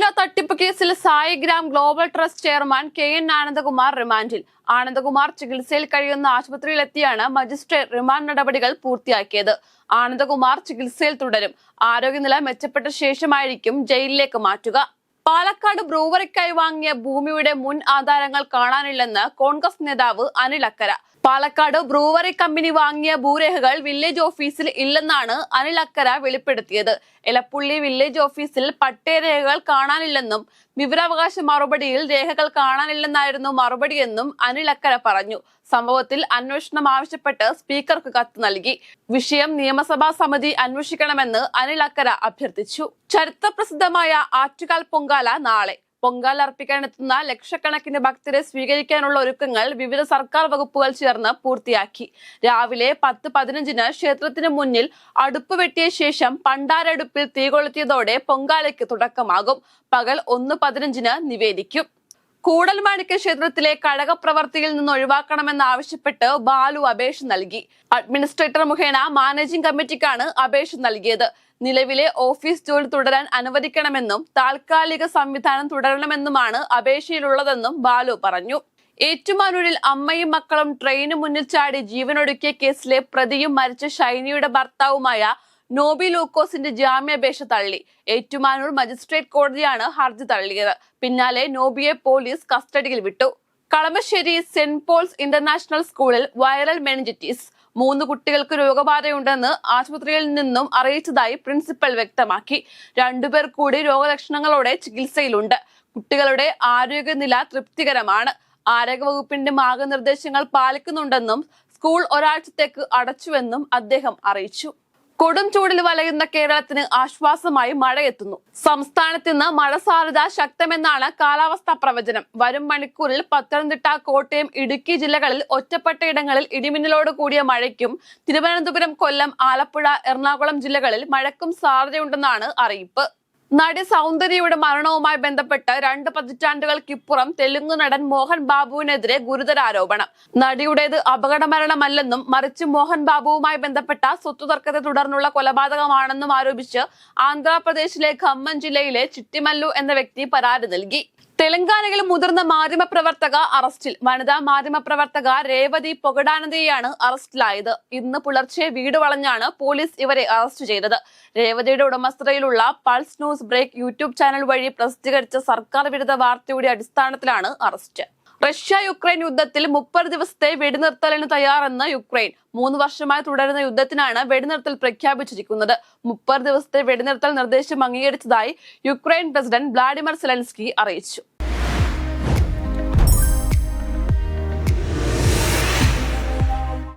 ശബരിമല തട്ടിപ്പ് കേസിൽ Saigram global trust chairman KN Anandakumar റിമാൻഡിൽ. ആനന്ദകുമാർ ചികിത്സയിൽ കഴിയുന്ന ആശുപത്രിയിലെത്തിയാണ് മജിസ്ട്രേറ്റ് റിമാൻഡ് നടപടികൾ പൂർത്തിയാക്കിയത്. ആനന്ദകുമാർ ചികിത്സയിൽ തുടരും. ആരോഗ്യനില മെച്ചപ്പെട്ട ശേഷമായിരിക്കും ജയിലിലേക്ക് മാറ്റുക. പാലക്കാട് ബ്രൂവറിക്കായി വാങ്ങിയ ഭൂമിയുടെ മുൻ ആധാരങ്ങൾ കാണാനില്ലെന്ന് കോൺഗ്രസ് നേതാവ് അനിൽ അക്കര. പാലക്കാട് ബ്രൂവറി കമ്പനി വാങ്ങിയ ഭൂരേഖകൾ വില്ലേജ് ഓഫീസിൽ ഇല്ലെന്നാണ് അനിൽ അക്കര വെളിപ്പെടുത്തിയത്. എലപ്പുള്ളി വില്ലേജ് ഓഫീസിൽ പട്ടയരേഖകൾ കാണാനില്ലെന്നും വിവരാവകാശ മറുപടിയിൽ രേഖകൾ കാണാനില്ലെന്നായിരുന്നു മറുപടിയെന്നും അനിൽ അക്കര പറഞ്ഞു. സംഭവത്തിൽ അന്വേഷണം ആവശ്യപ്പെട്ട് സ്പീക്കർക്ക് കത്ത് നൽകി. വിഷയം നിയമസഭാ സമിതി അന്വേഷിക്കണമെന്ന് അനിൽ അക്കര അഭ്യർത്ഥിച്ചു. ചരിത്രപ്രസിദ്ധമായ ആറ്റുകാൽ പൊങ്കാല നാളെ. പൊങ്കാല അർപ്പിക്കാനെത്തുന്ന ലക്ഷക്കണക്കിന് ഭക്തരെ സ്വീകരിക്കാനുള്ള ഒരുക്കങ്ങൾ വിവിധ സർക്കാർ വകുപ്പുകൾ ചേർന്ന് പൂർത്തിയാക്കി. രാവിലെ 10:15 ക്ഷേത്രത്തിന് മുന്നിൽ അടുപ്പ് വെട്ടിയ ശേഷം പണ്ടാരടുപ്പിൽ തീ കൊളുത്തിയതോടെ പൊങ്കാലയ്ക്ക് തുടക്കമാകും. പകൽ 1:15 നിവേദിക്കും. കൂടൽമാണിക്യ ക്ഷേത്രത്തിലെ കഴകപ്രവർത്തിയിൽ നിന്ന് ഒഴിവാക്കണമെന്നാവശ്യപ്പെട്ട് ബാലു അപേക്ഷ നൽകി. അഡ്മിനിസ്ട്രേറ്റർ മുഖേന മാനേജിംഗ് കമ്മിറ്റിക്കാണ് അപേക്ഷ നൽകിയത്. നിലവിലെ ഓഫീസ് ജോലി തുടരാൻ അനുവദിക്കണമെന്നും താൽക്കാലിക സംവിധാനം തുടരണമെന്നുമാണ് അപേക്ഷയിലുള്ളതെന്നും ബാലു പറഞ്ഞു. ഏറ്റുമാനൂരിൽ അമ്മയും മക്കളും ട്രെയിന് മുന്നിൽ ചാടി ജീവനൊടുക്കിയ കേസിലെ പ്രതിയും മരിച്ച ഷൈനിയുടെ ഭർത്താവുമായ നോബി ലൂക്കോസിന്റെ ജാമ്യാപേക്ഷ തള്ളി. ഏറ്റുമാനൂർ മജിസ്ട്രേറ്റ് കോടതിയാണ് ഹർജി തള്ളിയത്. പിന്നാലെ നോബിയെ പോലീസ് കസ്റ്റഡിയിൽ വിട്ടു. കളമശ്ശേരി സെന്റ് പോൾസ് ഇന്റർനാഷണൽ സ്കൂളിൽ വൈറൽ മെനിഞ്ചിറ്റിസ്. 3 കുട്ടികൾക്ക് രോഗബാധയുണ്ടെന്ന് ആശുപത്രിയിൽ നിന്നും അറിയിച്ചതായി പ്രിൻസിപ്പൽ വ്യക്തമാക്കി. 2 പേർ കൂടി രോഗലക്ഷണങ്ങളോടെ ചികിത്സയിലുണ്ട്. കുട്ടികളുടെ ആരോഗ്യനില തൃപ്തികരമാണ്. ആരോഗ്യവകുപ്പിന്റെ മാർഗനിർദ്ദേശങ്ങൾ പാലിക്കുന്നുണ്ടെന്നും സ്കൂൾ ഒരാഴ്ചത്തേക്ക് അടച്ചുവെന്നും അദ്ദേഹം അറിയിച്ചു. കൊടും ചൂടിൽ വലയുന്ന കേരളത്തിന് ആശ്വാസമായി മഴയെത്തുന്നു. സംസ്ഥാനത്ത് ഇന്ന് മഴ സാധ്യത ശക്തമെന്നാണ് കാലാവസ്ഥാ പ്രവചനം. വരും മണിക്കൂറിൽ പത്തനംതിട്ട, കോട്ടയം, ഇടുക്കി ജില്ലകളിൽ ഒറ്റപ്പെട്ട ഇടങ്ങളിൽ ഇടിമിന്നലോട് കൂടിയ മഴയ്ക്കും തിരുവനന്തപുരം, കൊല്ലം, ആലപ്പുഴ, എറണാകുളം ജില്ലകളിൽ മഴയ്ക്കും സാധ്യതയുണ്ടെന്നാണ് അറിയിപ്പ്. നടി സൗന്ദര്യയുടെ മരണവുമായി ബന്ധപ്പെട്ട് 2 പതിറ്റാണ്ടുകൾക്കിപ്പുറം തെലുങ്ക് നടൻ മോഹൻ ബാബുവിനെതിരെ ഗുരുതര ആരോപണം. നടിയുടേത് അപകടമരണമല്ലെന്നും മറിച്ച് മോഹൻ ബാബുവുമായി ബന്ധപ്പെട്ട സ്വത്ത് തർക്കത്തെ തുടർന്നുള്ള കൊലപാതകമാണെന്നും ആരോപിച്ച് ആന്ധ്രാപ്രദേശിലെ ഖമ്മം ജില്ലയിലെ ചിട്ടിമല്ലു എന്ന വ്യക്തി പരാതി നൽകി. തെലങ്കാനയിൽ മുതിർന്ന മാധ്യമപ്രവർത്തക അറസ്റ്റിൽ. വനിതാ മാധ്യമപ്രവർത്തക രേവതി പൊഗഡാനന്ദയാണ് അറസ്റ്റിലായത്. ഇന്ന് പുലർച്ചെ വീട് വളഞ്ഞാണ് പോലീസ് ഇവരെ അറസ്റ്റ് ചെയ്തത്. രേവതിയുടെ ഉടമസ്ഥതയിലുള്ള Pulse News Break YouTube channel വഴി പ്രസിദ്ധീകരിച്ച സർക്കാർ വിരുദ്ധ വാർത്തയുടെ അടിസ്ഥാനത്തിലാണ് അറസ്റ്റ്. റഷ്യ യുക്രൈൻ യുദ്ധത്തിൽ 30 ദിവസത്തെ വെടിനിർത്തലിന് തയ്യാറെന്ന് യുക്രൈൻ. 3 വർഷമായി തുടരുന്ന യുദ്ധത്തിനാണ് വെടിനിർത്തൽ പ്രഖ്യാപിച്ചിരിക്കുന്നത്. 30 ദിവസത്തെ വെടിനിർത്തൽ നിർദ്ദേശം അംഗീകരിച്ചതായി യുക്രൈൻ പ്രസിഡന്റ് വ്ളാഡിമിർ സെലൻസ്കി അറിയിച്ചു.